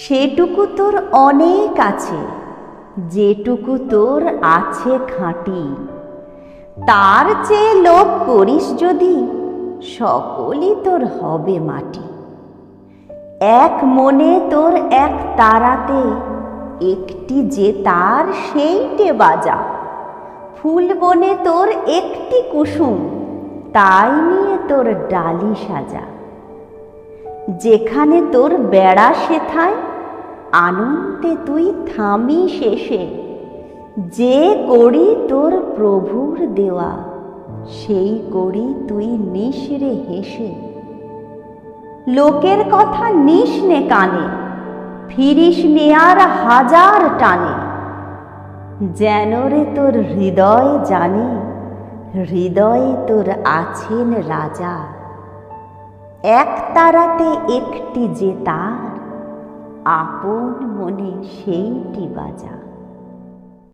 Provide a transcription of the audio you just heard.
সেটুকু তোর অনেক আছে, যেটুকু তোর আছে খাঁটি। তার চেয়ে লোভ করিস যদি, সকলই তোর হবে মাটি। এক মনে তোর এক তারাতে, একটি যে তার সেইটে বাজা। ফুল বনে তোর একটি কুসুম, তাই নিয়ে তোর ডালি সাজা। যেখানে তোর বেড়া সেথায়, আনন্দে তুই থামি শেষে। যে করি তোর প্রভুর দেওয়া, সেই করি তুই নিঃরে হেসে। লোকের কথা নিস নে কানে, ফিরিস নে আর হাজার টানে। যেন রে তোর হৃদয় জানে, হৃদয়ে তোর আছেন রাজা। এক তারাতে একটি যে তার, আপন মনে সেইটি বাজা।